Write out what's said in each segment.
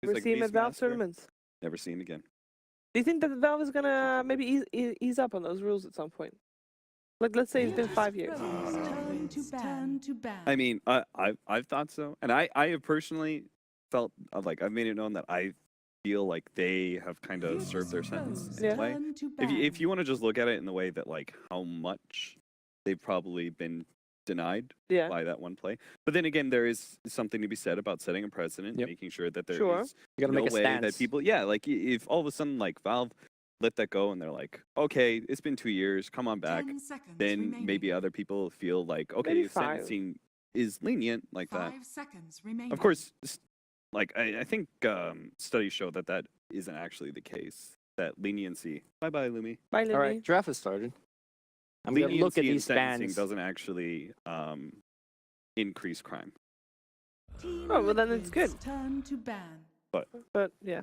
We're seeing at Valve tournaments. Never seen again. Do you think that Valve is gonna maybe ease up on those rules at some point? Like, let's say it's been 5 years. I mean, I've thought so, and I have personally felt like I've made it known that I feel like they have kind of served their sentence in a way. If you want to just look at it in the way that like how much they've probably been denied by that one play, but then again, there is something to be said about setting a precedent, making sure that there is you gotta no make a way stance. that people, like if all of a sudden like Valve let that go and they're like, okay, it's been 2 years, come on back, then maybe other people feel like, okay, sentencing is lenient like that. Of course, like I think studies show that that isn't actually the case. That leniency. Bye bye, Lumi. Bye, Lumi. All right, draft has started. I'm gonna look at these bans. Doesn't actually increase crime. Oh well, then it's good. But yeah,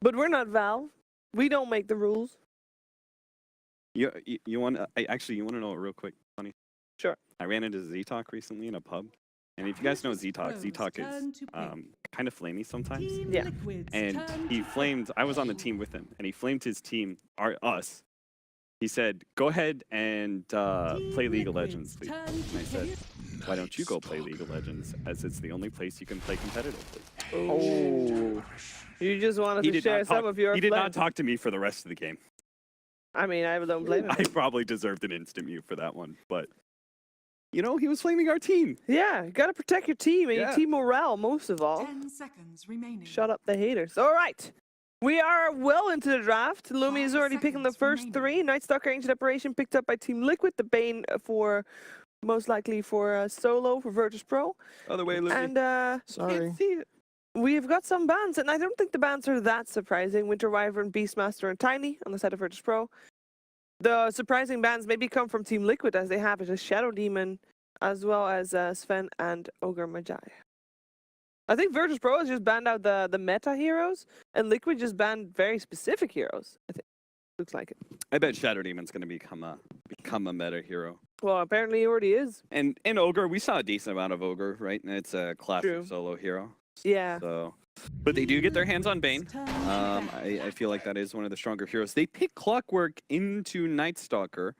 but we're not Valve. We don't make the rules. You want you want to know it real quick, funny? Sure. I ran into Z-Talk recently in a pub, and if you guys know Z-Talk is kind of flamey sometimes. Yeah. And he flamed. I was on the team with him, and he flamed his team, us. He said, "Go ahead and play League of Legends, please." And I said, "Why don't you go play League of Legends, as it's the only place you can play competitively?" Oh. You just wanted to share some of your. He did not talk to me for the rest of the game. I mean, I don't blame him. I probably deserved an instant mute for that one, but you know, he was flaming our team. Yeah, you gotta protect your team and your team morale most of all. 10 seconds remaining. Shut up the haters. All right. We are well into the draft. Lumi is already picking the first three. Nightstalker Ancient Apparition picked up by Team Liquid. The Bane for, most likely for Solo for Virtus Pro. Other way, Lumi. And Sorry. We've got some bans, and I don't think the bans are that surprising. Winter Wyvern, Beastmaster, and Tiny on the side of Virtus Pro. The surprising bans maybe come from Team Liquid, as they have it as Shadow Demon, as well as Sven and Ogre Magi. I think Virtus Pro has just banned out the meta heroes, and Liquid just banned very specific heroes. I think looks like it. I bet Shadow Demon's going to become a meta hero. Well, apparently he already is. And Ogre, we saw a decent amount of Ogre, right? And it's a classic solo hero. Yeah. So, but they do get their hands on Bane. I feel like that is one of the stronger heroes. They pick Clockwork into Nightstalker.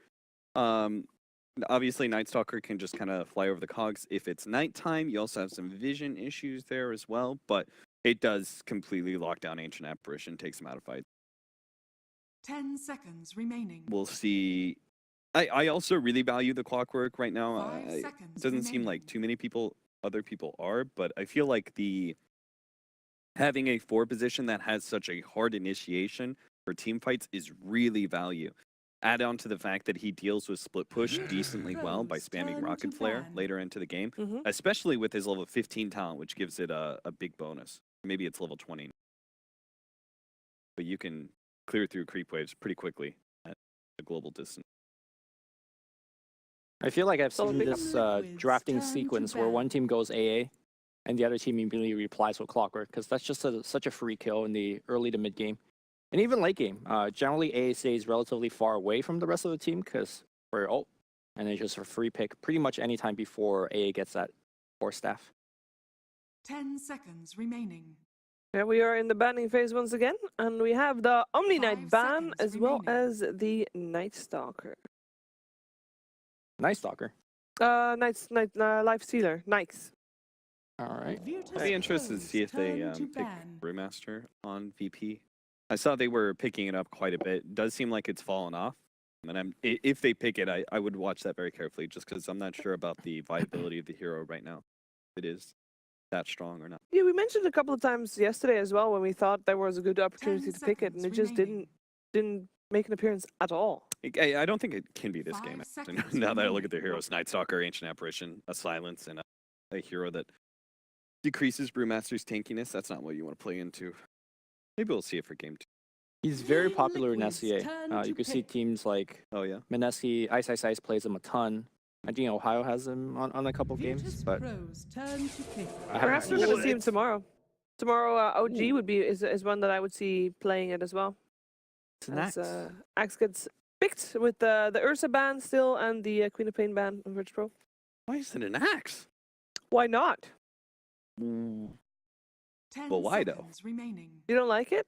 Obviously, Nightstalker can just kind of fly over the cogs if it's nighttime. You also have some vision issues there as well, but it does completely lock down Ancient Apparition, takes him out of fight. 10 seconds remaining. We'll see. I also really value the Clockwork right now. It doesn't seem like too many other people are, but I feel like having a 4 position that has such a hard initiation for team fights is really value. Add on to the fact that he deals with split push decently well by spamming Rocket Flare later into the game, especially with his level 15 talent, which gives it a big bonus. Maybe it's level 20. But you can clear through creep waves pretty quickly at a global distance. I feel like I've seen this drafting sequence where one team goes AA and the other team immediately replies with Clockwork, because that's just such a free kill in the early to mid game. And even late game, generally AA stays relatively far away from the rest of the team because for ult, and it's just a free pick pretty much any time before AA gets that 4 staff. 10 seconds remaining. Here we are in the banning phase once again, and we have the Omni Knight ban as well as the Nightstalker. Nightstalker. Life Stealer, Nikes. All right. I'd be interested to see if they pick Brewmaster on VP. I saw they were picking it up quite a bit. It does seem like it's fallen off. And if they pick it, I would watch that very carefully, just because I'm not sure about the viability of the hero right now. If it is that strong or not. Yeah, we mentioned a couple of times yesterday as well when we thought there was a good opportunity to pick it, and it just didn't make an appearance at all. I don't think it can be this game. Now that I look at the heroes, Nightstalker, Ancient Apparition, a Silence, and a hero that decreases Brewmaster's tankiness, that's not what you want to play into. Maybe we'll see it for game 2. He's very popular in SCA. You can see teams like Mineski, Ice plays him a ton. I think Ohio has him on a couple of games, but perhaps we're going to see him tomorrow. Tomorrow, OG is one that I would see playing it as well. As Axe gets picked with the Ursa ban still and the Queen of Pain ban on Virtus Pro. Why is it an Axe? Why not? 10 But why though? seconds remaining. You don't like it?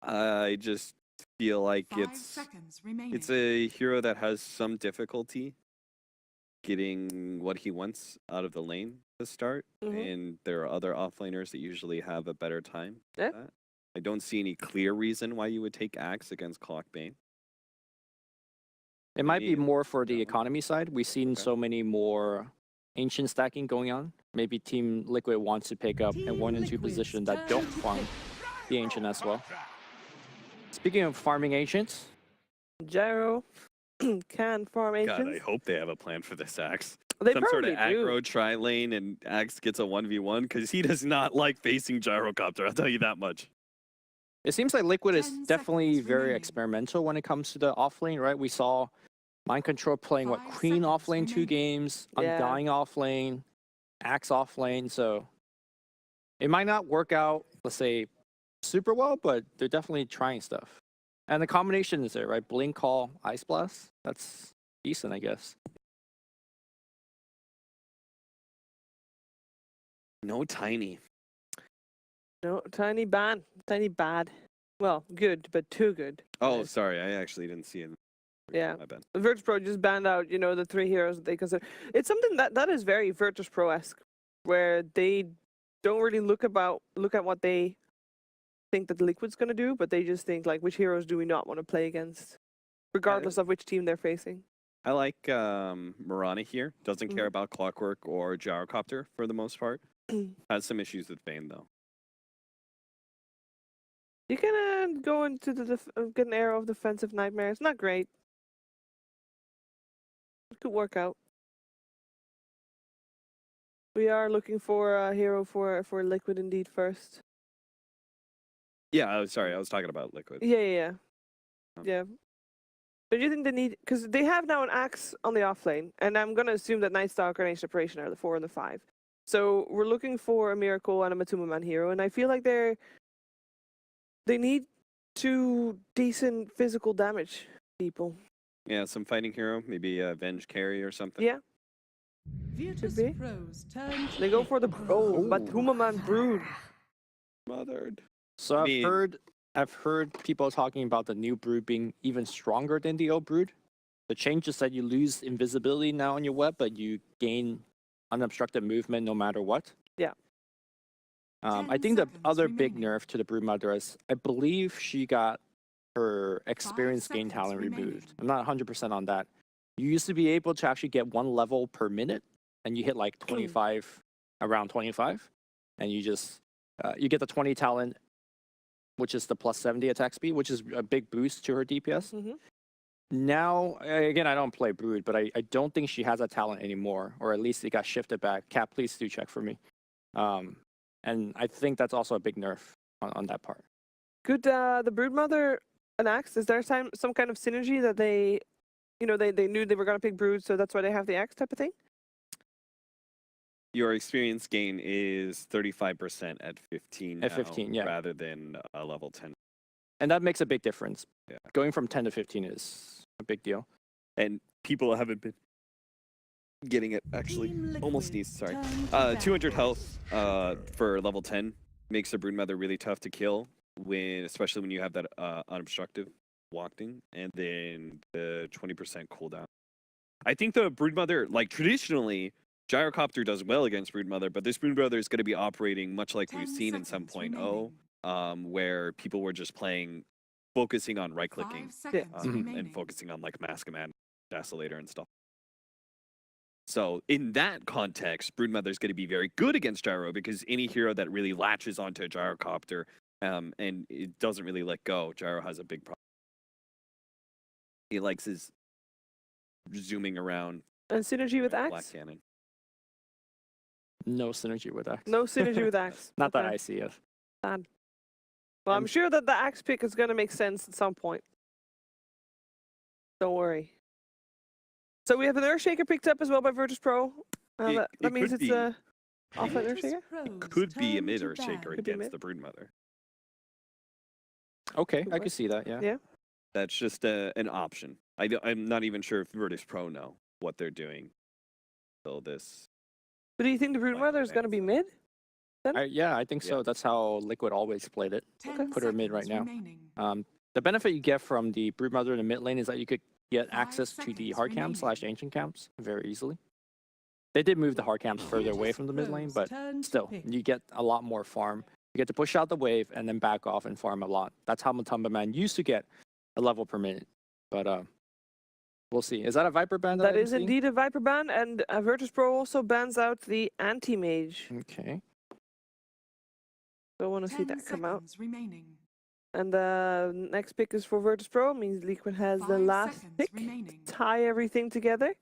I just feel like 5 it's seconds remaining. it's a hero that has some difficulty getting what he wants out of the lane to start, and there are other offlaners that usually have a better time. Yeah. That. I don't see any clear reason why you would take Axe against Clockbane. It might be Maybe- more for the no. economy side. We've seen Okay. so many more ancient stacking going on. Maybe Team Liquid wants to pick up a Team 1 and 2 Liquid's position that turn don't to farm pick. the ancient as well. Speaking of farming ancients, Gyro can farm God, I ancients. hope they have a plan for this Axe. They Some sort probably of do. aggro tri-lane and Axe gets a 1v1 because he does not like facing Gyrocopter, I'll tell you that much. it seems like Liquid is 10 definitely seconds very remaining. experimental when it comes to the offlane, right? We saw Mind Control playing 5 Queen seconds offlane 2 remaining. games, Yeah. Undying offlane, Axe offlane, so it might not work out, let's say, super well, but they're definitely trying stuff. And the combination is there, right? Blink Call, Ice Blast. That's decent, I guess. No Tiny. No, tiny bad. Tiny bad. Well, good, but too good. Oh, Right. sorry, I actually didn't see it. Yeah. My bad. Virtus Pro just banned out, the 3 heroes that they consider. It's something that is very Virtus Pro-esque, where they don't really look at what they think that the Liquid's going to do, but they just think, like, which heroes do we not want to play against, regardless of which team they're facing. I like Mirana here. Doesn't care about Clockwork or Gyrocopter for the most part. Has some issues with Vayne, though. You can go into get an arrow of defensive nightmare. It's not great. It could work out. We are looking for a hero for Liquid indeed first. Yeah, I was sorry. I was talking about Liquid. Yeah. Oh. Yeah. But do you think they need, because they have now an Axe on the off lane, and I'm going to assume that Night Stalker and Ancient Separation are the 4 and the 5. So we're looking for a Miracle and a Matuma Man hero, and I feel like they need 2 decent physical damage people. Yeah, some fighting hero, maybe a Venge carry or something. Yeah, Virtus be. Pro's turn to they go pick. for the Matuma Man Brood. Mothered. So I I've mean- heard people talking about the new Brood being even stronger than the old Brood. The change is that you lose invisibility now on your web, but you gain unobstructed movement no matter what. Yeah. I 10 think the seconds other big remaining. nerf to the Broodmother is, I believe she got her experience gain seconds talent remaining. removed. I'm not 100% on that. You used to be able to actually get 1 level per minute, and you hit like 25, around 25, and you just you get the 20 talent, which is the plus 70 attack speed, which is a big boost to her DPS. Now, again, I don't play Brood, but I don't think she has that talent anymore, or at least it got shifted back. Cap, please do check for me. And I think that's also a big nerf on that part. Could the Broodmother and Axe, is there some kind of synergy that they knew they were going to pick Brood, so that's why they have the Axe type of thing? Your experience gain is 35% at 15 At now, 15, yeah. rather than a level 10. And that makes a big difference. Yeah. Going from 10 to 15 is a big deal. And people haven't been getting it, actually. Team Almost Liquid, sneezed, sorry. turn to 200 bat. health for level 10 makes the Broodmother really tough to kill, especially when you have that unobstructed walking, and then the 20% cooldown. I think the Broodmother, like traditionally, Gyrocopter does well against Broodmother, but this Broodmother is going to be operating much like we've 10 seen in 7.0, remaining. where people were just focusing on right-clicking 5 seconds Mhm. remaining. and focusing on like Mask Command, Desolator, and stuff. So in that context, Broodmother is going to be very good against Gyro, because any hero that really latches onto a Gyrocopter and it doesn't really let go, Gyro has a big problem. He likes his zooming around And synergy with Black Axe? Cannon. No synergy with Axe. No synergy with Axe. Not that Okay. I see it. Sad. Well, I'm sure that the Axe pick is going to make sense at some point. Don't worry. So we have an Earthshaker picked up as well by Virtus Pro. That It means could it's be- a offline Virtus Earthshaker? Pro's Could be a turn mid to or shaker bat. Could be against mid. the Broodmother. Okay, Could I work. can see that, yeah. Yeah. That's just an option. I'm not even sure if Virtus Pro know what they're doing. So this, But do you think the Like Broodmother is going to be mid? then? Yeah, I think so. That's how Liquid always played it. 10 Put her mid right seconds now. remaining. The benefit you get from the Broodmother in the mid lane is that you could get 5 access to the seconds hard remaining. camps / ancient camps very easily. They did move the hard camps further away from the mid lane, but still, you get a lot more farm. You get to push out the wave and then back off and farm a lot. That's how Matumba Man used to get a level per minute. But we'll see. Is that a Viper ban? That I'm is seeing? indeed a Viper ban, and Virtus Pro also bans out the anti-mage. Okay. Don't want to see that come out. Remaining. And the next pick is for Virtus Pro, means Liquid has the 5 last seconds pick remaining. to tie everything together.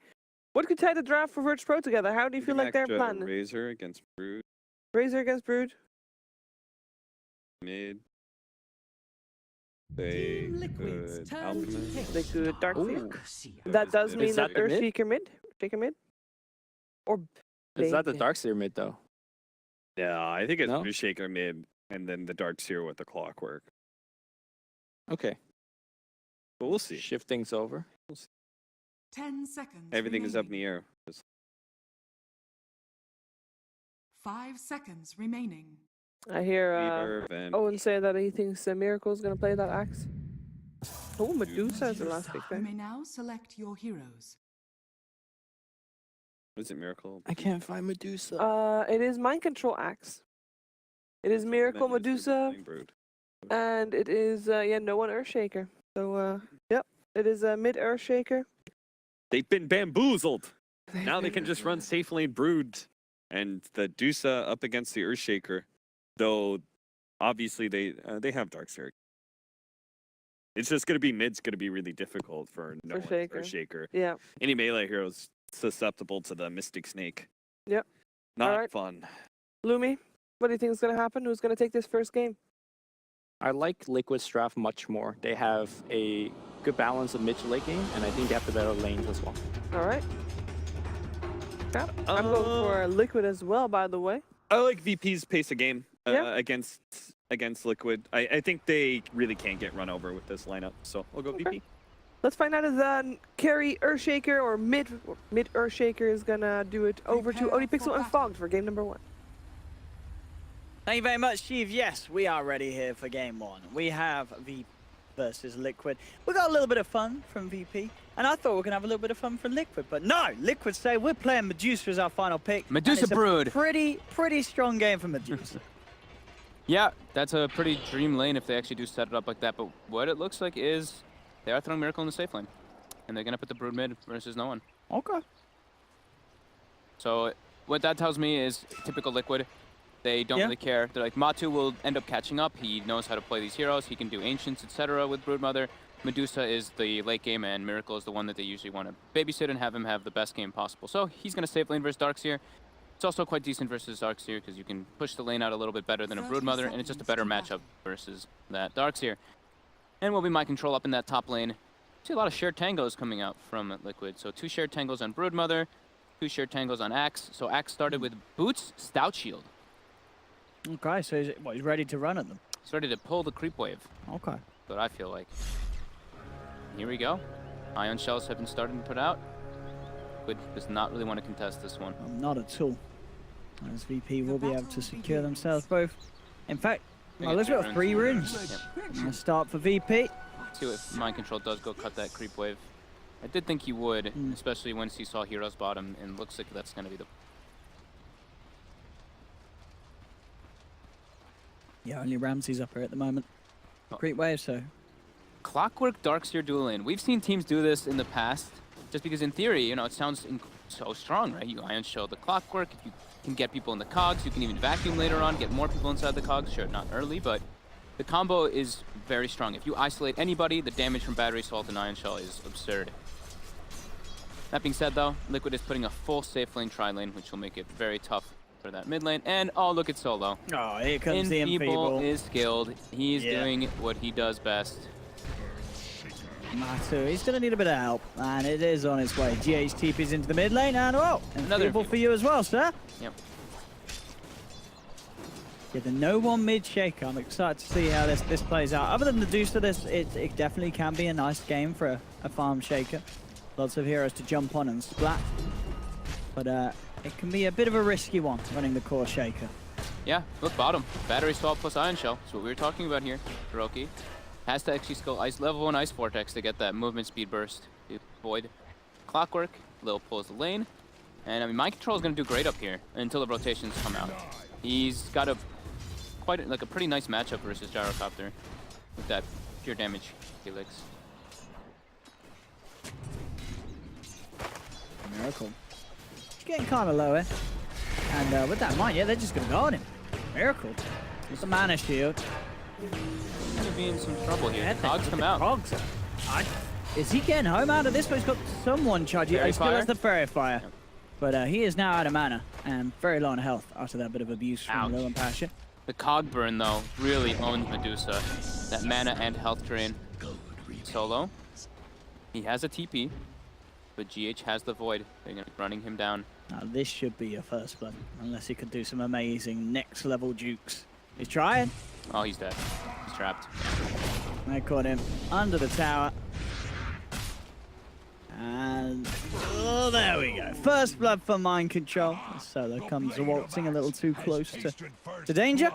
What could tie the draft for Virtus Pro together? How do you feel like their plan? Razor against Brood. Razor against Brood? Mid. They Team Liquid's could turn to Alchemist. pick. They could Darkseer. Ooh. That does Is mean that that the mid? Earthshaker mid? Shaker mid? Or Is that the Blade? Darkseer mid though? Yeah, I think it's No? Shaker mid and then the Darkseer with the Clockwork. Okay. But we'll see. Shift things over. 10 seconds. Everything is up in remaining. the air. 5 seconds remaining. I hear Reverb and Owen say that he thinks Miracle is going to play that axe. Oh, Medusa is the last pick You there. may now select your heroes. what is it, Miracle? I can't find Medusa. It is Mind Control axe. It is Miracle, Medusa, Brood. and it is, no one Earthshaker. So, yep, it is a mid Earthshaker. They've been bamboozled. Now they can just run safe lane Brood and the Dusa up against the Earthshaker. Though, obviously, they have Darkseer. It's just going to be mid's going to be really difficult for no one's Shaker. Earthshaker. Yeah. Any melee hero is susceptible to the Mystic Snake. Yep. Not Alright. fun. Lumi, what do you think is going to happen? Who's going to take this first game? I like Liquid's draft much more. They have a good balance of mid to late game, and I think they have the better lanes as well. All right. Yeah, I'm going for Liquid as well, by the way. I like VP's pace of game Yeah. against Liquid. I think they really can't get run over with this lineup, so I'll go Okay. VP. Let's find out if carry Earthshaker or mid Earthshaker is going to do it over to Prepare Odie for Pixel and battle. Fogged for game number 1. Thank you very much, Steve. Yes, we are ready here for game 1. We have VP versus Liquid. We got a little bit of fun from VP, and I thought we were going to have a little bit of fun from Liquid, but no, Liquid say we're playing Medusa as our final pick. and Medusa it's a Brood. Pretty strong game for Medusa. Yeah, that's a pretty dream lane if they actually do set it up like that. But what it looks like is they are throwing Miracle in the safe lane. And they're going to put the Brood mid versus no one. Okay. So what that tells me is typical Liquid. They don't Yeah. really care. They're like, Matu will end up catching up. He knows how to play these heroes. He can do Ancients, etc. with Broodmother. Medusa is the late game, and Miracle is the one that they usually want to babysit and have him have the best game possible. So he's going to safe lane versus Darkseer. It's also quite decent versus Darkseer because you can push the lane out a little bit better than a 30 Broodmother, and it's just a better seconds to matchup versus that Darkseer. And will be my control up in that top lane. See a lot of shared tangos coming out from Liquid. So 2 shared tangos on Broodmother, 2 shared tangos on Axe. So Axe started with Boots, Stout Shield. Okay, so he's ready to run at them. He's ready to pull the creep wave. Okay. That's what I feel like. Here we go. Ion shells have been starting to put out. Liquid does not really want to contest this one. Not at all. As VP will be able to battle secure begins. themselves both. In fact, We well, get let's go 3 3 runes. Nice start for VP. See if Mind Control does go cut that creep wave. I did think he would, especially once he saw Heroes bottom, and looks like that's going to be the... Yeah, only Ramsey's up here at the moment. Oh. Great wave, so Clockwork Darkseer dual lane. We've seen teams do this in the past, just because in theory, you know, it sounds so strong, right? You Ion Shell the Clockwork, if you can get people in the cogs, you can even vacuum later on, get more people inside the cogs. Sure, not early, but the combo is very strong. If you isolate anybody, the damage from Battery Assault and Ion Shell is absurd. That being said, though, Liquid is putting a full safe lane tri-lane, which will make it very tough for that mid lane. And, oh, look at Solo. oh, here comes the Enfeeble Enfeeble. is skilled. He's Yeah. doing what he does best. Matu, he's going to need a bit of help, and it is on its way. GH TP's into the mid lane, and oh, Another Enfeeble for you as well, sir. Yep. Yeah, the no one mid shaker. I'm excited to see how this plays out. Other than the Deuce of this, it definitely can be a nice game for a farm shaker. Lots of heroes to jump on and splat. But it can be a bit of a risky one running the core shaker. Yeah, look, bottom. Battery swap plus Ion Shell. That's what we were talking about here. Hiroki has to actually skill ice level 1 Ice Vortex to get that movement speed burst to avoid Clockwork. Lil pulls the lane. And I mean, Mind Control is going to do great up here until the rotations come out. He's got a pretty nice matchup versus Gyrocopter with that pure damage Helix. Miracle. He's getting kind of low, eh? And with that in mind, yeah, they're just going to go on him. Miracle. It's a mana shield. He's going to be in some trouble here. Yeah, Cogs come out. Cogs. Is he getting home out of this? But he's got someone charging. He still has the Fairy Fire. Yep. But he is now out of mana and very low on health after that bit of abuse from Lil and Passion. The Cog burn, though, really owns Medusa. That mana and health drain. Solo. He has a TP, but GH has the Void. They're going to be running him down. Now, this should be a first blood, unless he could do some amazing next-level jukes. He's trying. Oh, he's dead. He's trapped. They caught him under the tower. And oh, there we go. First blood for Mind Control. Solo comes waltzing a little too close to danger.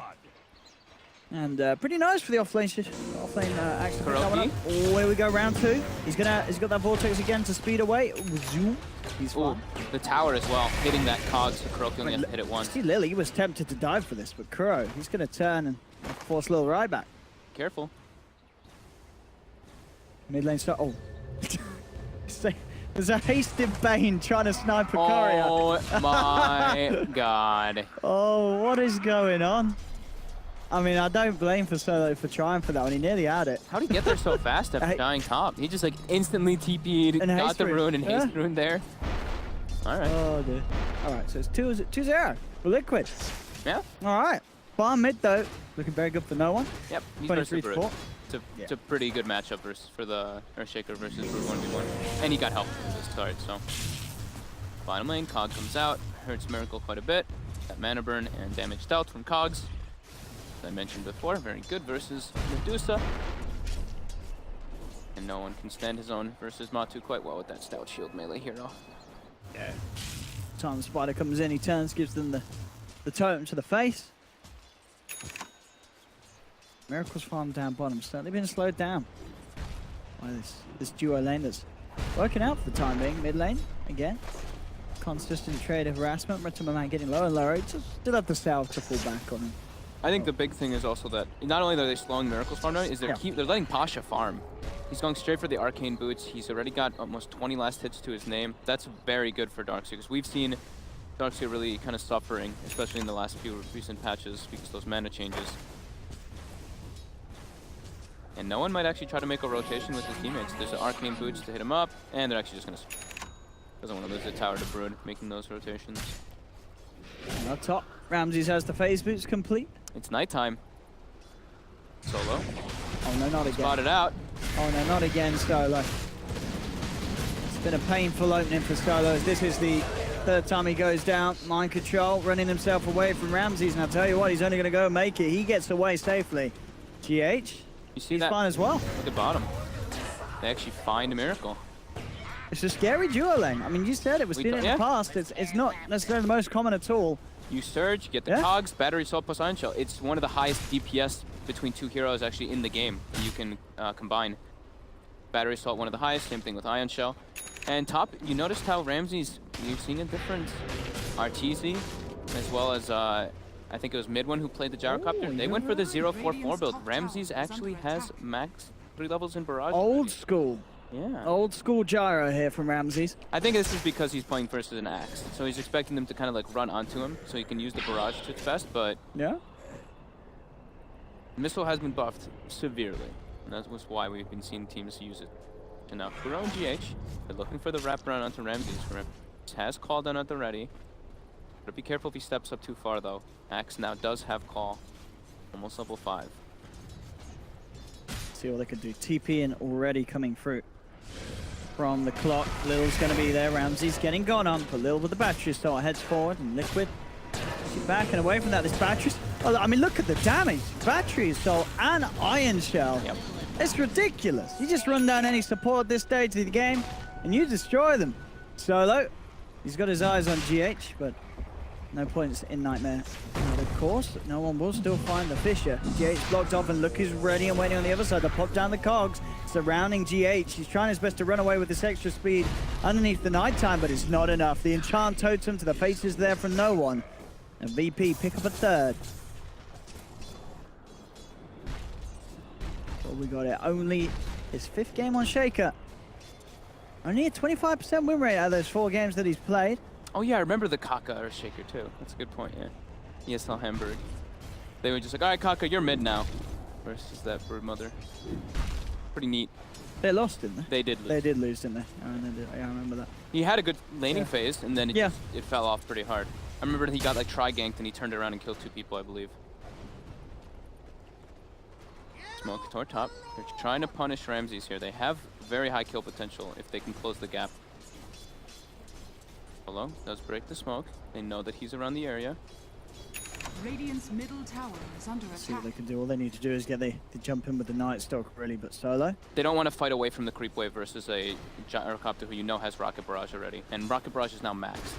And pretty nice for the offlane action. Oh, here we go, round 2. He's got that vortex again to speed away. Zoom. He's fine. The tower as well, hitting that cog, so Kuroki only has to hit it once. See, Lily was tempted to dive for this, but Kuro, he's going to turn and force a little ride back. Careful. Mid lane start. Oh. There's a hasted Bane trying to snipe a courier. Oh my god. Oh, what is going on? I mean, I don't blame Solo for trying for that one. He nearly had it. How did he get there so fast after dying top? He just like instantly TP'd, got the rune, and haste rune there. All right. Oh, dear. All right, so it's 2-0 for Liquid. Yeah. All right. Farm mid, though, looking very good for no one. Yep. He's 23-4. It's a pretty good matchup for the Earthshaker versus Brood 1v1. And he got help from this card, so. Bottom lane, Cog comes out, hurts Miracle quite a bit. Got mana burn and damage dealt from Cogs. As I mentioned before, very good versus Medusa. And no one can stand his own versus Matu quite well with that stout shield melee hero. Yeah. Time the spider comes in, he turns, gives them the totem to the face. Miracle's farm down bottom, certainly been slowed down by this duo lane that's working out for the time being. Mid lane, again. Consistent trade of harassment. Retamaman getting lower and lower. Still have the salve to fall back on him. I think the big thing is also that not only are they slowing Miracle's farm down, is they're letting Pasha farm. He's going straight for the arcane boots. He's already got almost 20 last hits to his name. That's very good for Darkseer, because we've seen Darkseer really kind of suffering, especially in the last few recent patches, because of those mana changes. And no one might actually try to make a rotation with his teammates. There's an arcane boots to hit him up, and they're actually just gonna doesn't want to lose the tower to Brood, making those rotations. And up top, Ramses has the phase boots complete. It's nighttime. Solo. Oh no, not again. Spotted out. Oh no, not again, Solo. It's been a painful opening for Solo, as this is the third time he goes down. Mind Control, running himself away from Ramses, and I'll tell you what, he's only going to go and make it. He gets away safely. GH, you see he's that? fine as well. Look at bottom. They actually find a Miracle. It's a scary duo lane. I mean, you said it was seen in the past. It's not necessarily the most common at all. You surge, you get the cogs, battery assault plus iron shell. It's one of the highest DPS between two heroes actually in the game that you can combine. Battery assault, one of the highest, same thing with iron shell. And top, you noticed how Ramses, you've seen a difference. RTZ, as well as I think it was mid one who played the gyrocopter. They went for the 0-4-4 build. Ramses actually has max 3 levels in barrage. Old school. Yeah. Old school gyro here from Ramses. I think this is because he's playing versus an axe. So he's expecting them to kind of like run onto him so he can use the barrage to its best, but yeah. Missile has been buffed severely. And that was why we've been seeing teams use it. And now Kuro and GH, they're looking for the wraparound onto Ramses. Ramses has call done at the ready. But be careful if he steps up too far though. Axe now does have call. Almost level 5. See what they could do. TP in already coming through from the clock. Lil's going to be there. Ramses getting gone on, but Lil with the battery start heads forward, and Liquid she's backing away from that. This battery, oh, I mean, look at the damage. Battery assault and iron shell. Yep. It's ridiculous. You just run down any support at this stage of the game, and you destroy them. Solo, he's got his eyes on GH, but no points in Nightmare. The course, no one will still find the Fisher. GH blocked off, and look who's ready and waiting on the other side to pop down the cogs, surrounding GH. He's trying his best to run away with this extra speed underneath the nighttime, but it's not enough. The enchant totem to the faces there from no one. And VP pick up a third. Well, we got it. Only his 5th game on Shaker. Only a 25% win rate out of those 4 games that he's played. Oh yeah, I remember the Kaka or Shaker too. That's a good point, yeah. ESL Hamburg. They were just like, all right, Kaka, you're mid now. Versus that Broodmother. Pretty neat. They lost, didn't they? They did lose. They did lose, didn't they? I remember that. He had a good laning phase, and then Yeah. it fell off pretty hard. I remember he got like tri-ganked, and he turned around and killed 2 people, I believe. Smoke toward top. They're trying to punish Ramses here. They have very high kill potential if they can close the gap. Solo does break the smoke. They know that he's around the area. Radiant's middle tower is under See what attack. they can do. All they need to do is get the jump in with the Night Stalk, really, but solo. They don't want to fight away from the creep wave versus a gyrocopter who you know has rocket barrage already. And rocket barrage is now maxed.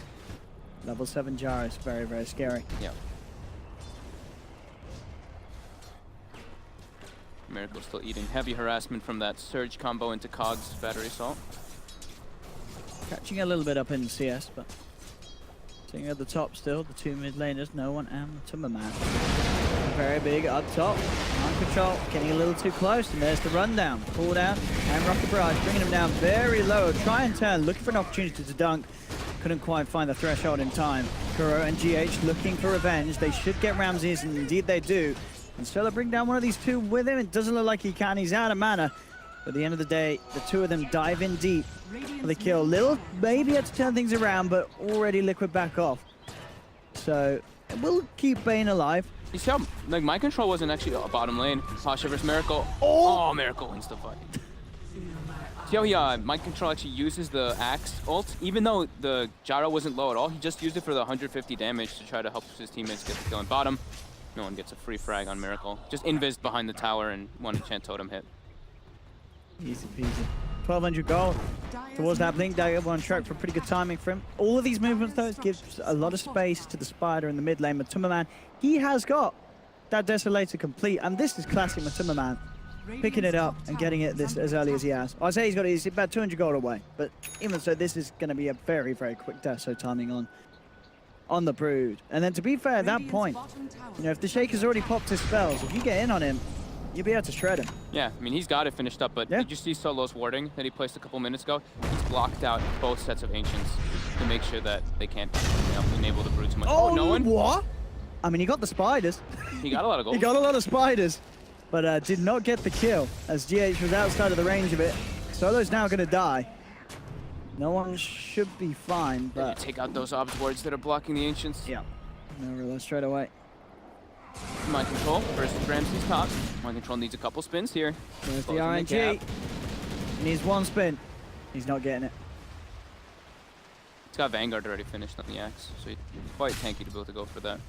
Level 7 Gyro is very, very scary. Yeah. Miracle still eating heavy harassment from that surge combo into Cog's battery assault. Catching a little bit up in CS, but sitting at the top still, the 2 mid laners, no one and the Timberman. Very big up top. Mind control, getting a little too close, and there's the rundown. Pull down, and Rocket Barrage bringing him down very low. Try and turn, looking for an opportunity to dunk. Couldn't quite find the threshold in time. Kuro and GH looking for revenge. They should get Ramses, and indeed they do. And Solo bring down one of these 2 with him. It doesn't look like he can. He's out of mana. But at the end of the day, the 2 of them dive in deep for the kill. Little maybe had to turn things around, but already Liquid back off. So we'll keep Bane alive. You see how like my control wasn't actually a bottom lane. Pasha versus Miracle. Oh, Miracle wins the fight. See how he Mind Control actually uses the Axe ult, even though the gyro wasn't low at all. He just used it for the 150 damage to try to help his teammates get the kill on bottom. No one gets a free frag on Miracle. Just invis behind the tower and one enchant totem hit. Easy peasy. 1200 gold towards that Blink Dagger, one track for pretty good timing for him. All of these movements though gives a lot of space to the Spider in the mid lane. Matumbaman, he has got that Desolator complete, and this is classic Matumbaman. Picking it up and getting it this as early as he has. I'd say he's about 200 gold away, but even so, this is going to be a very, very quick Deso timing on the Brood. And then to be fair, at that point, you know, if the Shaker's already popped his spells, if you get in on him, you'll be able to shred him. Yeah, I mean, he's got it finished up, but did you see Solo's warding that he placed a couple minutes ago? He's blocked out both sets of Ancients to make sure that they can't enable the Brood too much. Oh, no one? What? I mean, he got the spiders. He got a lot of gold. He got a lot of spiders, but did not get the kill as GH was outside of the range of it. Solo's now going to die. No one should be fine, but... Take out those obs wards that are blocking the Ancients. Yeah. No realize straight away. Mind Control versus Ramses top. Mind Control needs a couple spins here. There's the Closing RNG. gap. He needs 1 spin. He's not getting it. He's got Vanguard already finished on the Axe, so he's quite tanky to be able to go for that.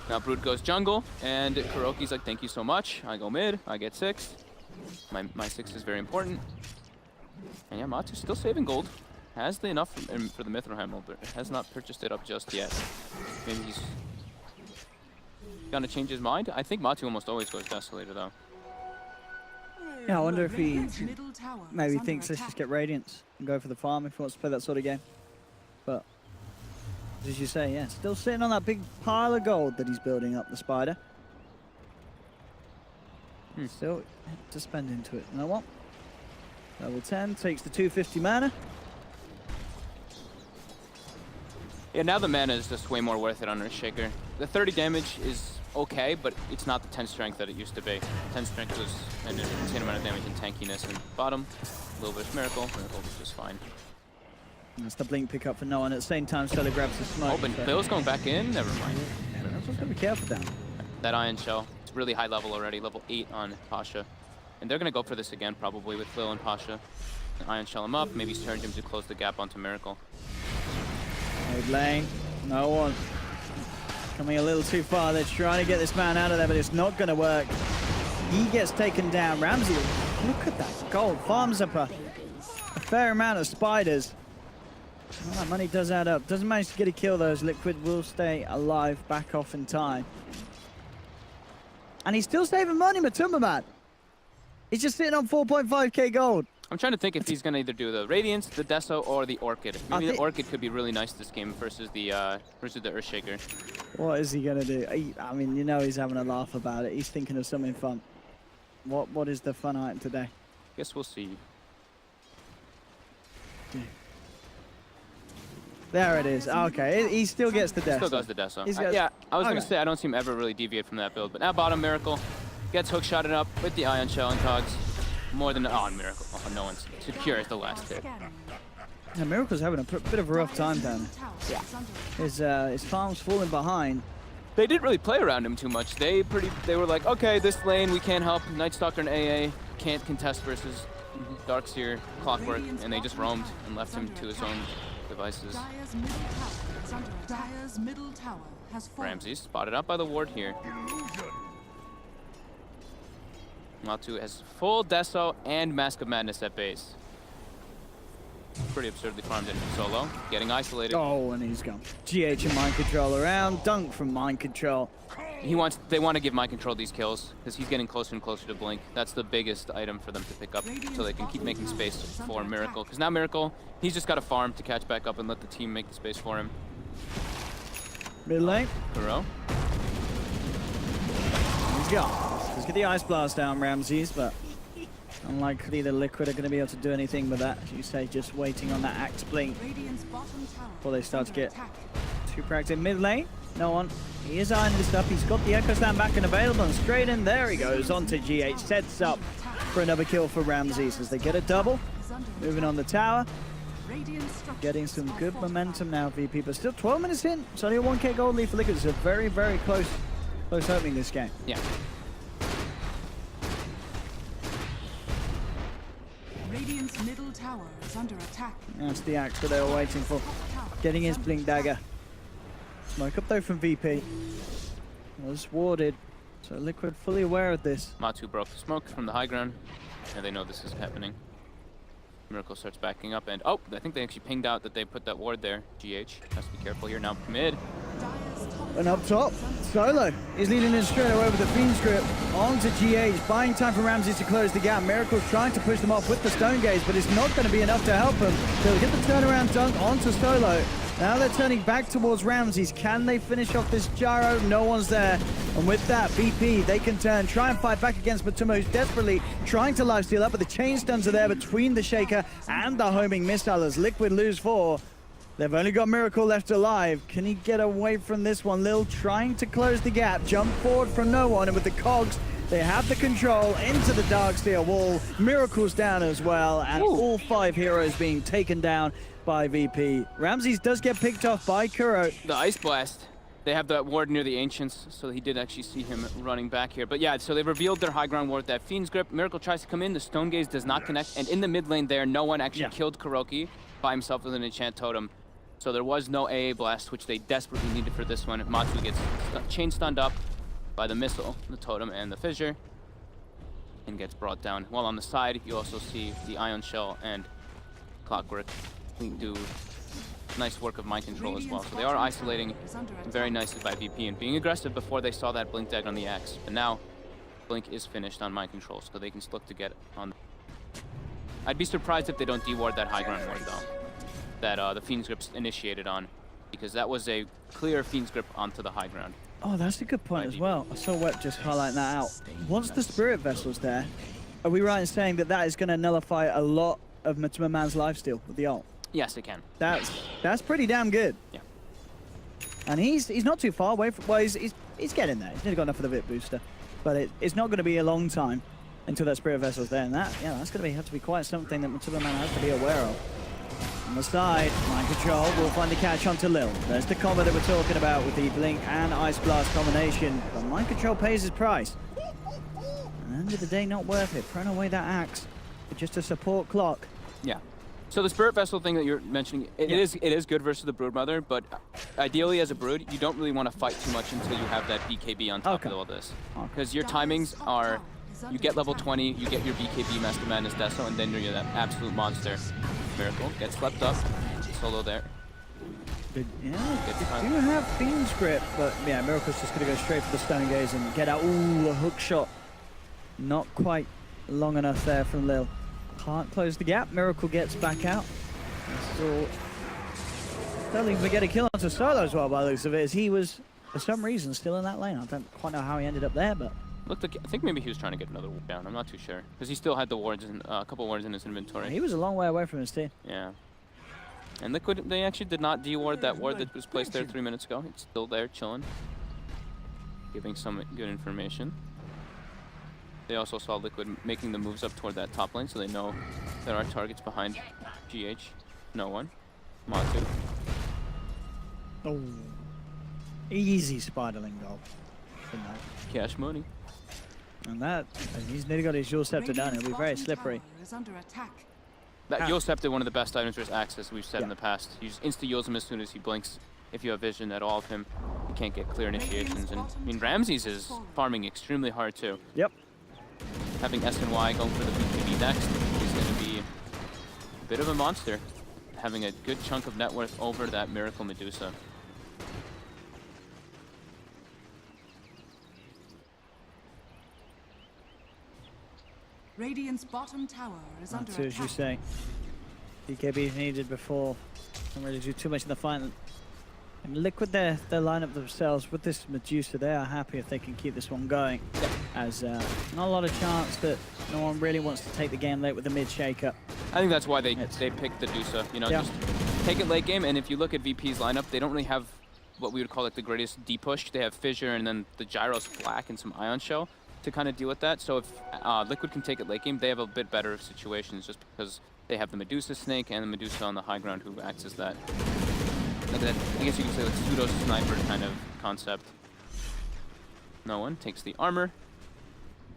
Now Brood goes jungle, and Kuroki's like, thank you so much. I go mid, I get 6. My 6 is very important. And yeah, Matu's still saving gold. Has the enough for the Mithril Hammer, but has not purchased it up just yet. Maybe he's gonna change his mind. I think Matu almost always goes Desolator though. Yeah, I wonder if he Radiant's middle tower is maybe under thinks let's just attack. get Radiance and go for the farm if he wants to play that sort of game. But as you say, yeah, still sitting on that big pile of gold that he's building up, the Spider. Still to spend into it. You know what? Level 10 takes the 250 mana. Yeah, now the mana is just way more worth it on Earthshaker. The 30 damage is okay, but it's not the 10 strength that it used to be. 10 strength was an insane amount of damage and tankiness. And bottom, a little bit of Miracle. Miracle was just fine. That's the blink pickup for no one. At the same time, Solo grabs the smoke. Oh, but so Bill's going back in? Never mind. everyone's got to be careful down. That Iron Shell, it's really high level already, level 8 on Pasha. And they're going to go for this again, probably, with Lil and Pasha. And Iron Shell him up, maybe turn him to close the gap onto Miracle. Mid lane, no one. Coming a little too far. They're trying to get this man out of there, but it's not going to work. He gets taken down. Ramsey, look at that gold. Farms up a fair amount of spiders. Well, that money does add up. Doesn't manage to get a kill, though, as Liquid will stay alive, back off in time. And he's still saving money, Matumbaman. He's just sitting on 4.5k gold. I'm trying to think if he's going to either do the Radiance, the Deso, or the Orchid. Maybe the Orchid could be really nice this game versus the Earthshaker. What is he going to do? I mean, you know he's having a laugh about it. He's thinking of something fun. What is the fun item today? Guess we'll see. There it is. Okay, he still gets the Deso. Still does the Deso. Got, yeah, I was going to say, I don't see him ever really deviate from that build. But now bottom, Miracle gets hookshotted up with the Ion Shell and Cogs. More than on Miracle. Oh, no one's secure the last hit. Yeah, Miracle's having a bit of a rough time down there. Yeah. His farm's falling behind. They didn't really play around him too much. They were like, okay, this lane we can't help. Nightstalker and AA can't contest versus Darkseer, Clockwork, and they just roamed and left him to his own devices. Ramses spotted out by the ward here. Matu has full Deso and Mask of Madness at base. Pretty absurdly farmed in solo, getting isolated. Oh, and he's gone. GH and Mind Control around, Dunk from Mind Control. They want to give Mind Control these kills, because he's getting closer and closer to Blink. That's the biggest item for them to pick up, so they can keep making space for Miracle. Because now Miracle, he's just got to farm to catch back up and let the team make the space for him. Mid lane. Kuro. He's gone. Let's get the Ice Blast down, Ramses, but unlikely the Liquid are going to be able to do anything with that. As you say, just waiting on that Axe Blink before they start to get too proactive. Mid lane, no one. He is eyeing this up. He's got the Echo Slam back and available, and straight in there he goes onto GH. Sets up for another kill for Ramses as they get a double. Moving on the tower. Getting some good momentum now, VP, but still 12 minutes in. It's only a 1k gold lead for Liquid. It's a very, very close opening this game. Yeah. Radiant's middle tower is under attack. That's the axe that they were waiting for. Getting his Blink Dagger. Smoke up though from VP. Was warded. So Liquid fully aware of this. Matu broke the smoke from the high ground, and they know this is happening. Miracle starts backing up, and oh, I think they actually pinged out that they put that ward there. GH has to be careful here. Now mid. And up top, Solo is leading in straight away with the Fiend's Grip onto GH, buying time for Ramses to close the gap. Miracle's trying to push them off with the Stone Gaze, but it's not going to be enough to help them. They'll get the turnaround dunk onto Solo. Now they're turning back towards Ramses. Can they finish off this gyro? No one's there. And with that, VP, they can try and fight back against Matuma, who's desperately trying to lifesteal up, but the chain stuns are there between the Shaker and the homing missile as Liquid lose 4. They've only got Miracle left alive. Can he get away from this one? Lil trying to close the gap, jump forward from no one, and with the cogs, they have the control into the Darkseer wall. Miracle's down as well, and all 5 heroes being taken down by VP. Ramses does get picked off by Kuro. The Ice Blast. They have that ward near the Ancients, so he did actually see him running back here. But yeah, so they revealed their high ground ward, that Fiend's Grip. Miracle tries to come in, the Stone Gaze does not connect, and in the mid lane there, no one actually killed Kuroki by himself with an enchant totem. So there was no AA blast, which they desperately needed for this one. Matsu gets chain stunned up by the missile, the totem, and the fissure, and gets brought down. While on the side, you also see the Ion Shell and Clockwork do nice work of mind control as well. So they are isolating very nicely by VP and being aggressive before they saw that Blink Dag on the Axe. But now, Blink is finished on mind control, so they can look to get on. I'd be surprised if they don't deward that high ground ward though, that the Fiend's Grip's initiated on, because that was a clear Fiend's Grip onto the high ground. Oh, that's a good point as well. I saw Wet just highlighting that out. Once the Spirit Vessel's there, are we right in saying that that is going to nullify a lot of Matuma-man's lifesteal with the ult? Yes, it can. That's pretty damn good. Yeah. And he's not too far away from, well, he's getting there. He's nearly got enough of the VIP booster. But it's not going to be a long time until that Spirit Vessel's there. And that's going to have to be quite something that Matuma-man has to be aware of. On the side, Mind Control will find the catch onto Lil. There's the combo that we're talking about with the Blink and Ice Blast combination. But Mind Control pays his price. At the end of the day, not worth it. Throwing away that axe for just a support clock. Yeah. So the Spirit Vessel thing that you're mentioning, it is good versus the Broodmother, but ideally as a Brood, you don't really want to fight too much until you have that BKB on top of all this. Because your timings are, you get level 20, you get your BKB, Master Madness, Deso, and then you're that absolute monster. Miracle gets swept up. solo there. Yeah, Gets they time. do have Beam's grip, but yeah, Miracle's just going to go straight for the stone gaze and get out. Ooh, a hook shot. Not quite long enough there from Lil. Can't close the gap. Miracle gets back out. Still don't even get a kill onto Solo as well by the looks of it, as he was, for some reason, still in that lane. I don't quite know how he ended up there, but... Looked like, I think maybe he was trying to get another ward down. I'm not too sure. Because he still had the wards, in, a couple wards in his inventory. He was a long way away from his team. Yeah. And Liquid, they actually did not de-ward that ward that was placed there 3 minutes ago. It's still there, chilling. Giving some good information. They also saw Liquid making the moves up toward that top lane, so they know there are targets behind GH. No one. Matu. Oh. Easy spiderling goal. Good night. Cash money. And that, he's nearly got his Jewel Scepter down. It'll be very slippery. Is under attack. That Yule Scepter, one of the best items for his access we've said in Yeah. the past. You just insta-Yules him as soon as he blinks. If you have vision at all of him, you can't get clear initiations. And I mean, Ramses is farming extremely hard too. Yep. Having SNY going for the BKB next is going to be a bit of a monster. Having a good chunk of net worth over that Miracle Medusa. Radiant's bottom tower is under That's as you attack. say. BKB is needed before. Don't really do too much in the final. And Liquid their lineup themselves with this Medusa, they are happy if they can keep this one going. As not a lot of chance that no one really wants to take the game late with the mid shake-up. I think that's why they picked the Dusa. You know, Yeah. just take it late game. And if you look at VP's lineup, they don't really have what we would call like the greatest D push. They have Fissure and then the Gyros Black and some Ion Shell to kind of deal with that. So if Liquid can take it late game, they have a bit better of situations just because they have the Medusa Snake and the Medusa on the high ground who acts as that. Like that, I guess you could say like pseudo sniper kind of concept. No one takes the armor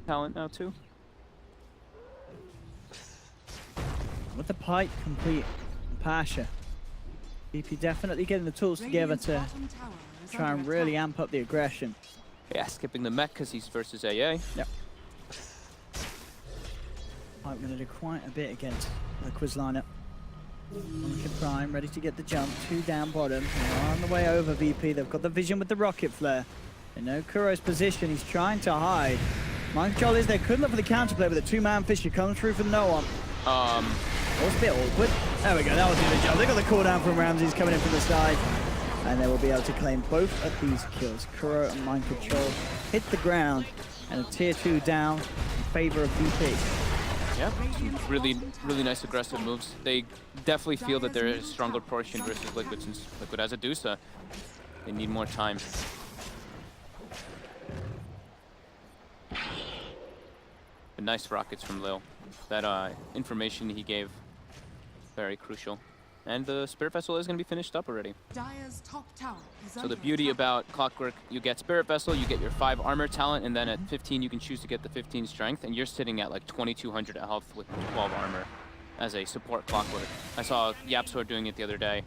talent now too. With the pipe complete, Pasha. VP definitely getting the tools together Radiant's to bottom tower is try and under really attack. amp up the aggression. Yeah, skipping the mech because he's versus AA. Yep. Pipe going to do quite a bit against Liquid's lineup. Monica Prime ready to get the jump. 2 down bottom. They're on the way over VP. They've got the vision with the rocket flare. They know Kuro's position. He's trying to hide. Mind control is there. Could look for the counterplay, but the 2-man Fissure comes through for no one. That was a bit awkward. There we go. That was the jump. They got the cooldown from Ramses coming in from the side. And they will be able to claim both of these kills. Kuro and Mind Control hit the ground. And a tier 2 down in favor of VP. Yeah, some really nice aggressive moves. They definitely feel that they're a stronger portion versus Liquid since Liquid has a Dusa. They need more time. But nice rockets from Lil. That information he gave, very crucial. And the Spirit Vessel is going to be finished up already. Dire's top tower is So under the beauty attack. about Clockwork, you get Spirit Vessel, you get your 5 armor talent, and then at 15 you can choose to get the 15 strength, and you're sitting at like 2200 health with 12 armor as a support Clockwork. I saw Yapsor doing it the other day,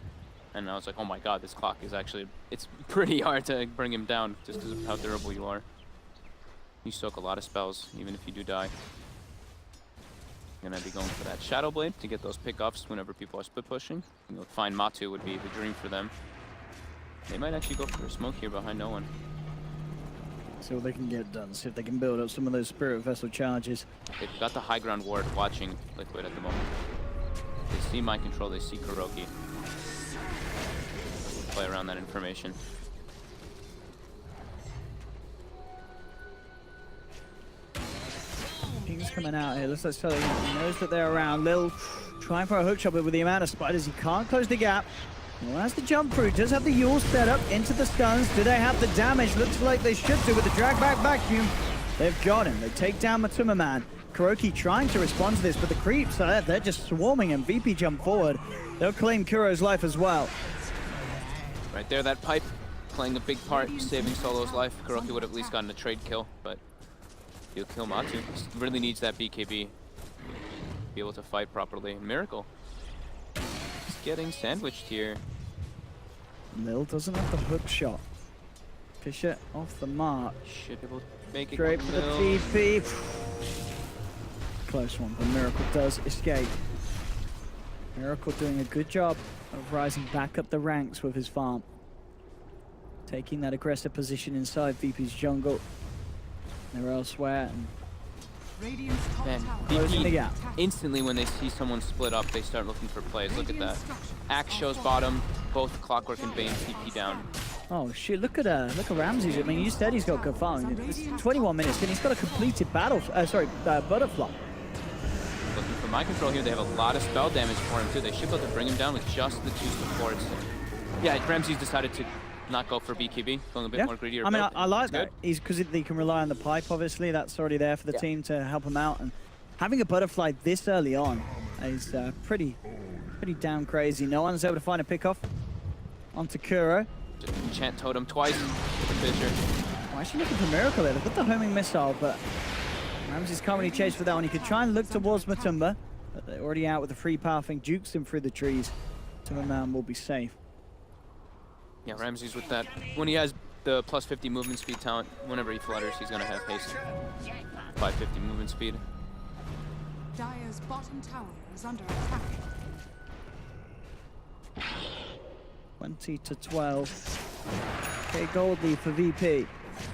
and I was like, oh my god, this clock is actually, it's pretty hard to bring him down just because of how durable you are. You soak a lot of spells, even if you do die. Gonna be going for that Shadow Blade to get those pickoffs whenever people are split pushing. You know, find Matu would be the dream for them. They might actually go for a smoke here behind no one. See what they can get done. See if they can build up some of those Spirit Vessel charges. They've got the high ground ward watching Liquid at the moment. They see Mind Control, they see Kuroki. Play around that information. Ping's coming out here. Looks like Sully knows that they're around. Lil trying for a hook shot, but with the amount of spiders, he can't close the gap. Well, has the jump through. Does have the Yule set up into the stuns. Do they have the damage? Looks like they should do with the drag back vacuum. They've got him. They take down Matuma Man. Kuroki trying to respond to this, but the creeps are there. They're just swarming him. VP jump forward. They'll claim Kuro's life as well. Right there, that pipe playing a big part, saving Solo's life. Kuroki would have at least gotten a trade kill, but he'll kill Matu. Just really needs that BKB. Be able to fight properly. Miracle. Just getting sandwiched here. Lil doesn't have the hook shot. Fissure off the mark. Should be able to make it. Straight for the Lil. TP. Close one, but Miracle does escape. Miracle doing a good job of rising back up the ranks with his farm. Taking that aggressive position inside VP's jungle. They're elsewhere. And Radiant's top Man, tower. Closing the VP gap. instantly when they see someone split up, they start looking for plays. Look at that. Axe shows bottom, both Clockwork and Bane TP down. Oh shit! Look at Ramses. I mean, you said he's got good farming. It's 21 minutes, and he's got a completed butterfly. Looking for mind control here. They have a lot of spell damage for him too. They should be able to bring him down with just the 2 supports. Yeah, Ramses decided to not go for BKB, going a bit more greedy. I mean, I like That's that. He's because they can rely on the pipe. Obviously, that's already there for the team to help him out. And having a butterfly this early on is pretty damn crazy. No one's able to find a pickoff onto Kuro. Just enchant totem twice with the Fissure. I'm actually looking for Miracle there. They've got the homing missile, but Ramses can't really chase for that one. He could try and look towards Matumba, but they're already out with the free pathing. Jukes him through the trees. Timberman will be safe. Yeah, Ramses with that. When he has the plus 50 movement speed talent, whenever he flutters, he's going to have haste. 550 movement speed. Dire's bottom tower is under attack. 20 to 12. Okay, gold lead for VP.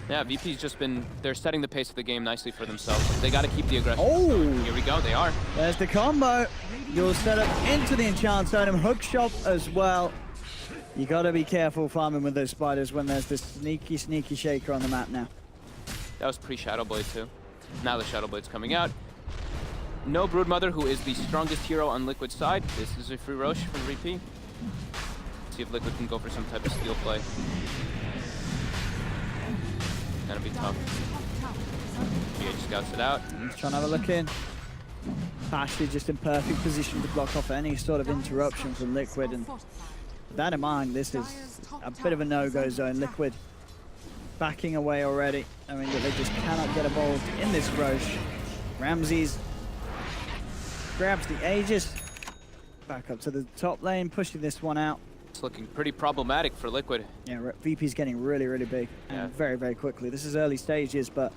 Yeah, VP's just been, they're setting the pace of the game nicely for themselves. They got to keep the aggression. Oh! Here we go, they are. There's the combo. You'll set up into the enchant item. Hook shot as well. You got to be careful farming with those spiders when there's this sneaky shaker on the map now. That was pre-Shadow Blade too. Now the Shadow Blade's coming out. No Broodmother, who is the strongest hero on Liquid's side. This is a free Roche from VP. See if Liquid can go for some type of steal play. Gonna be tough. PH scouts it out. He's trying to have a look in. Ashley just in perfect position to block off any sort of interruption from Liquid. And with that in mind, this is a bit of a no-go zone. Liquid backing away already. I mean, they just cannot get involved in this Roche. Ramses grabs the Aegis. Back up to the top lane, pushing this one out. It's looking pretty problematic for Liquid. Yeah, VP's getting really big and very quickly. This is early stages, but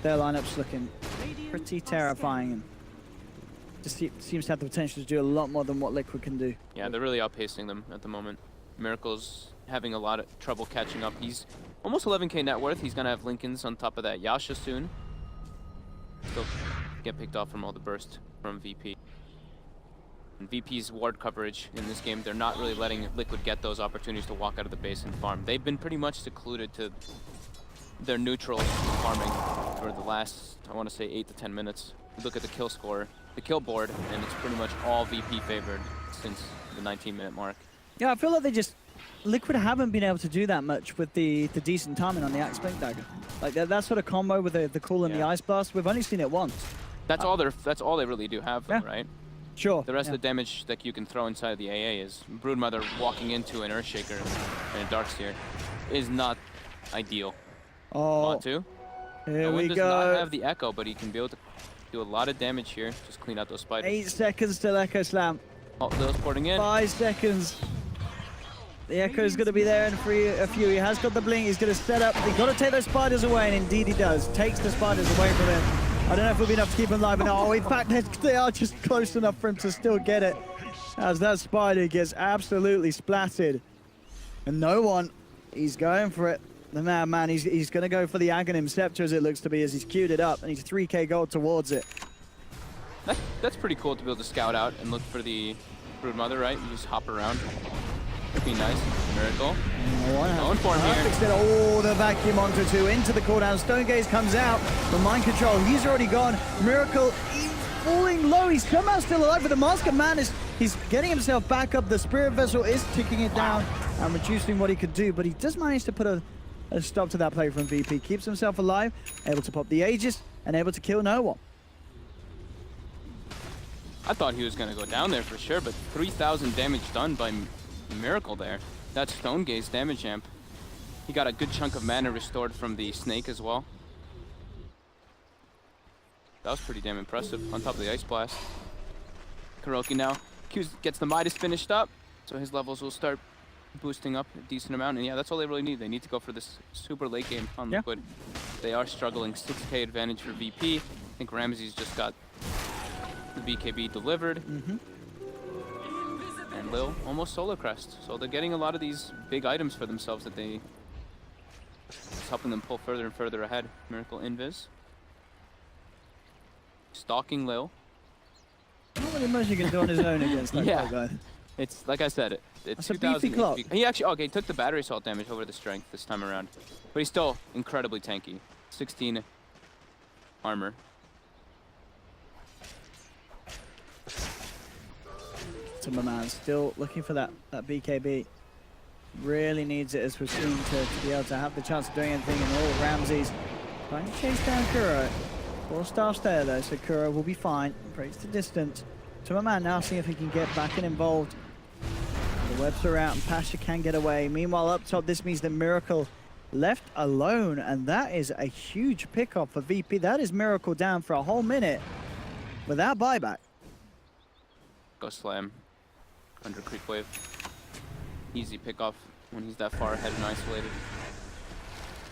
their lineup's looking pretty terrifying and just seems to have the potential to do a lot more than what Liquid can do. Yeah, they're really outpacing them at the moment. Miracle's having a lot of trouble catching up. He's almost 11k net worth. He's gonna have Lincolns on top of that Yasha soon. Still get picked off from all the burst from VP. And VP's ward coverage in this game, they're not really letting Liquid get those opportunities to walk out of the base and farm. They've been pretty much secluded to their neutral farming for the last, I want to say, 8 to 10 minutes. Look at the kill score, the kill board, and it's pretty much all VP favored since the 19-minute mark. Yeah, I feel like Liquid haven't been able to do that much with the decent timing on the Axe Blink Dagger. Like that sort of combo with the cool and the Ice Blast, we've only seen it once. That's all they really do have, though, right? Sure. The rest of the damage that you can throw inside the AA is Broodmother walking into an Earthshaker and a Darkseer is not ideal. Oh, Want to? Here Owen we does go. not have the Echo, but he can be able to do a lot of damage here. Just clean out those spiders. 8 seconds till Echo Slam. Oh, Lil's porting in. 5 seconds. The Echo's going to be there in a few. He has got the blink. He's going to set up. He's got to take those spiders away, and indeed he does. Takes the spiders away from him. I don't know if it'll be enough to keep him alive, but no, in fact, they are just close enough for him to still get it. As that spider gets absolutely splattered. And no one, he's going for it. The man, he's going to go for the Aghanim Scepter as it looks to be, as he's queued it up, and he's 3k gold towards it. That's pretty cool to be able to scout out and look for the Broodmother, right? You just hop around. Could be nice. Miracle. Going for him here. Oh, the vacuum onto 2 into the cooldown. Stone Gaze comes out. The mind control, he's already gone. Miracle falling low. He's somehow still alive, but the Mask of Man he's getting himself back up. The Spirit Vessel is ticking it down and reducing what he could do, but he does manage to put a stop to that play from VP. Keeps himself alive, able to pop the Aegis, and able to kill no one. I thought he was going to go down there for sure, but 3,000 damage done by Miracle there. That's Stone Gaze damage amp. He got a good chunk of mana restored from the Snake as well. That was pretty damn impressive on top of the Ice Blast. Kuroki now gets the Midas finished up, so his levels will start boosting up a decent amount. And yeah, that's all they really need. They need to go for this super late game on Liquid. They are struggling. 6k advantage for VP. I think Ramses just got the BKB delivered. And Lil almost solo crest. So they're getting a lot of these big items for themselves that they... It's helping them pull further and further ahead. Miracle invis. Stalking Lil. Not really much you can do on his own against that guy. It's like I said, That's it's a beefy 2000 clock. HP. He actually, okay, he took the battery assault damage over the strength this time around. But he's still incredibly tanky. 16 armor. Timmerman still looking for that BKB. Really needs it, as we've seen, to be able to have the chance of doing anything. And all Ramses trying to chase down Kuro. 4 stars there though, so Kuro will be fine. Breaks the distance. Timmerman now seeing if he can get back and involved. The webs are out and Pasha can get away. Meanwhile, up top, this means that Miracle left alone, and that is a huge pickup for VP. That is Miracle down for a whole minute without buyback. Go slam. Under creep wave. Easy pickoff when he's that far ahead and isolated.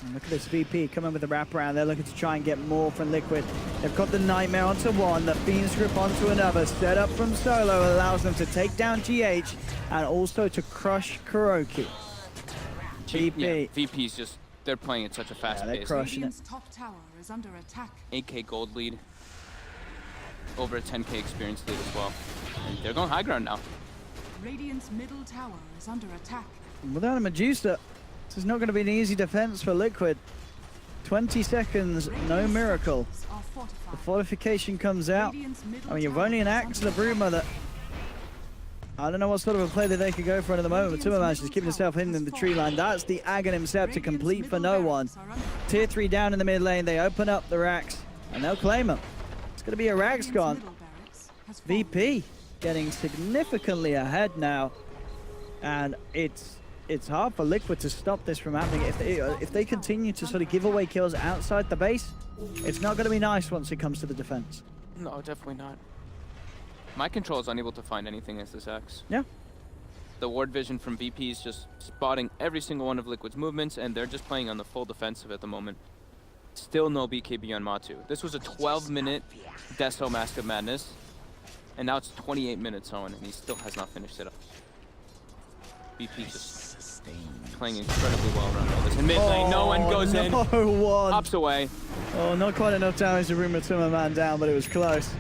And look at this VP coming with the wraparound. They're looking to try and get more from Liquid. They've got the Nightmare onto one, the Fiend's Grip onto another. Set up from solo allows them to take down GH and also to crush Kuroki. VP. Yeah, VP's just, they're playing at such a fast they're pace. crushing it. Radiant's top tower is under attack. 8k gold lead. Over a 10k experience lead as well. And they're going high ground now. Radiant's middle tower is under attack. Without a Medusa, this is not going to be an easy defense for Liquid. 20 seconds, no Miracle. The fortification comes out. I mean, you've only an axe and a Broodmother. I don't know what sort of a play that they could go for at the moment. But Timmerman's just keeping himself hidden in the tree line. That's the Aghanim Scepter complete for no one. Tier 3 down in the mid lane. They open up the racks and they'll claim them. It's going to be a Rags gone. VP getting significantly ahead now. And it's hard for Liquid to stop this from happening. If they continue to sort of give away kills outside the base, it's not going to be nice once it comes to the defense. No, definitely not. My control is unable to find anything as this X. Yeah. The ward vision from VP is just spotting every single one of Liquid's movements, and they're just playing on the full defensive at the moment. Still no BKB on Matu. This was a 12-minute Deso Mask of Madness, and now it's 28 minutes on, and he still has not finished it up. VP just playing incredibly well around all this. In mid lane, no one goes in. Pops away. Oh, not quite enough damage to bring Timmerman down, but it was close.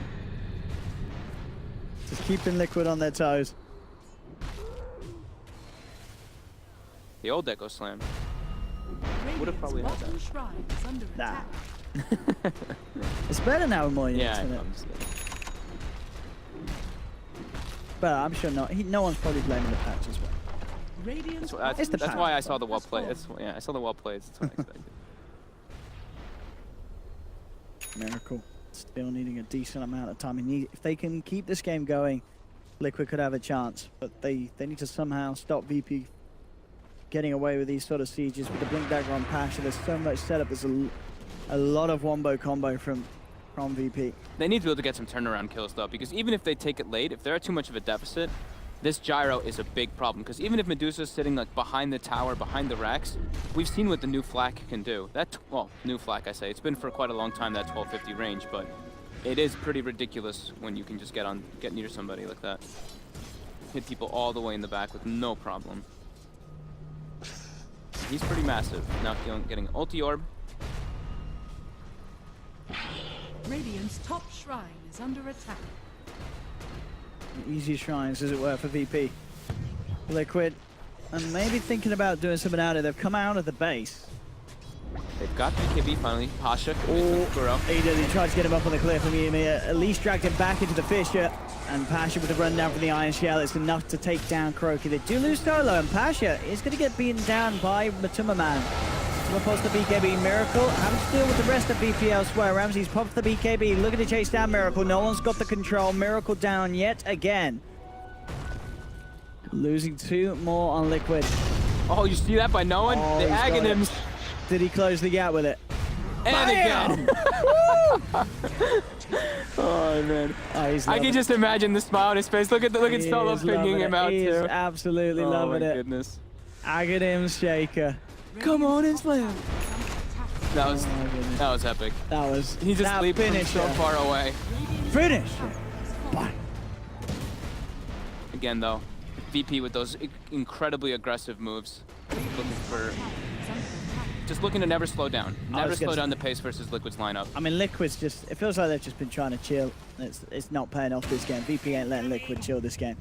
Just keeping Liquid on their toes. The old Deco Slam. Would have probably had that. Nah. It's better now with more units, isn't it? But I'm sure not. No one's probably blaming the patch as well. That's why I saw the wall play. I saw the wall plays. That's what I expected. Miracle still needing a decent amount of time. If they can keep this game going, Liquid could have a chance. But they need to somehow stop VP getting away with these sort of sieges with the Blink Dagger on Pasha. There's so much setup. There's a lot of wombo combo from VP. They need to be able to get some turnaround kills though, because even if they take it late, if they're at too much of a deficit, this gyro is a big problem, because even if Medusa's sitting like behind the tower, behind the racks, we've seen what the new flak can do. Well, new flak I say, it's been for quite a long time, that 1250 range, but it is pretty ridiculous when you can just get near somebody like that. Hit people all the way in the back with no problem. He's pretty massive. Now getting ulti orb. Radiant's top shrine is under attack. Easy shrines, as it were, for VP. Liquid, and maybe thinking about doing something out of it. They've come out of the base. They've got BKB finally. Pasha. He tried to get him up on the cliff, and he at least dragged him back into the fissure. And Pasha with the run down from the Iron Shell, it's enough to take down Kuroki. They do lose solo, and Pasha is going to get beaten down by Timmerman. Pops the BKB. Miracle having to deal with the rest of VP elsewhere. Ramses pops the BKB, looking to chase down Miracle. No one's got the control. Miracle down yet again. Losing 2 more on Liquid. Oh, you see that by no one? The Aghanims. Did he close the gap with it? And again. Oh man. I can just imagine the smile on his face. Look at Solo pinging him out too. He is absolutely loving it. Oh my goodness. Aghanim's Shaker. Come on and slam. That was epic. He just leaped from so far away. Finish. Again though, VP with those incredibly aggressive moves. Just looking to never slow down. Never slow down the pace versus Liquid's lineup. I mean, Liquid's just, it feels like they've just been trying to chill. It's not paying off this game. VP ain't letting Liquid chill this game.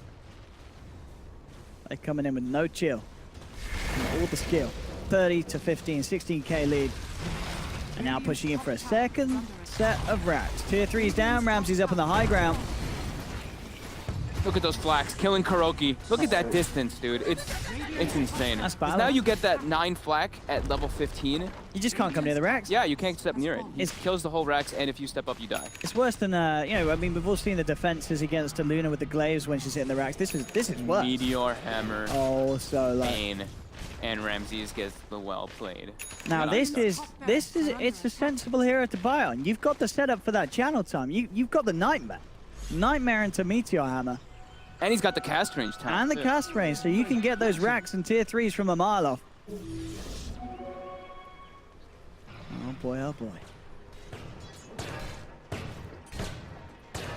They're coming in with no chill. And all the skill. 30 to 15, 16k lead. And now pushing in for a second set of racks. Tier 3's down, Ramsey's up on the high ground. Look at those flaks, killing Kuroki. Look at that distance, dude. It's insane. That's 'Cause bad. now you get that 9 flak at level 15. You just can't come near the racks. Yeah, you can't step near it. It It's- kills the whole racks, and if you step up, you die. It's worse than, you know, I mean, we've all seen the defenses against Luna with the glaives when she's hitting the racks. This is worse. Meteor Hammer, Oh, so low. Bane, and Ramses gets the well played. Now Well, it's a sensible hero to buy on. You've got the setup for that channel time. You've got the Nightmare into Meteor Hammer. And he's got the cast range time. And the too. cast range, so you can get those racks and tier 3s from a mile off. Oh boy, oh boy.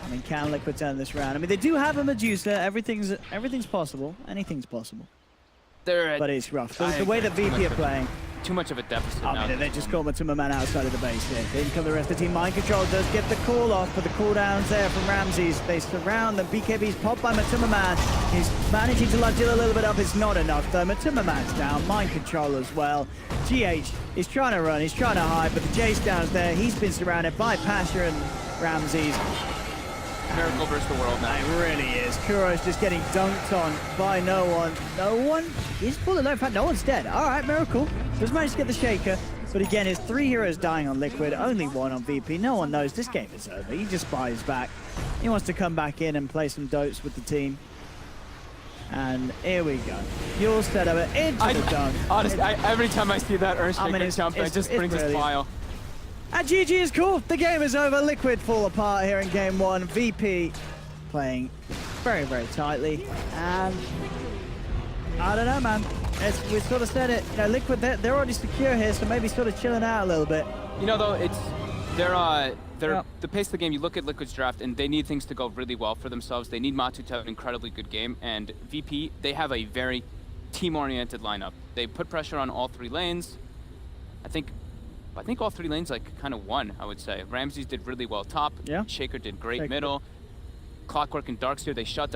I mean, can Liquid turn this round? I mean, they do have a Medusa. Everything's possible. Anything's possible. They're But at it's rough. The way that VP are playing, too much of a deficit now. I mean, they just caught Matuma Man outside of the base here. In come the rest of the team. Mind Control does get the call off, but the cooldowns there from Ramses. They surround them. BKB's popped by Matuma Man. He's managing to deal a little bit up. It's not enough, though. Matuma Man's down. Mind Control as well. GH is trying to run. He's trying to hide, but the Jace down's there. He's been surrounded by Pasha and Ramses. Miracle versus the world now. It really is. Kuro's just getting dunked on by no one. No one is pulling low. In fact, no one's dead. All right, Miracle does manage to get the Shaker. But again, it's 3 heroes dying on Liquid, only 1 on VP. No one knows this game is over. He just buys back. He wants to come back in and play some dotes with the team. And here we go. You'll set up it into the dunk. Honestly, every time I see that Earth I mean, Shaker it's- jump, it it's- just it's brings a brilliant. smile. And GG is cool. The game is over. Liquid fall apart here in game 1. VP playing very, very tightly. And I don't know, man. We sort of said it. You know, Liquid, they're already secure here, so maybe sort of chilling out a little bit. You know, though, they're Yeah. the pace of the game. You look at Liquid's draft, and they need things to go really well for themselves. They need Matu to have an incredibly good game, and VP, they have a very team-oriented lineup. They put pressure on all 3 lanes. I think all 3 lanes like kind of won. I would say Ramses did really well top. Yeah. Shaker did great Shaker. middle. Clockwork and Darkseer, they shut down.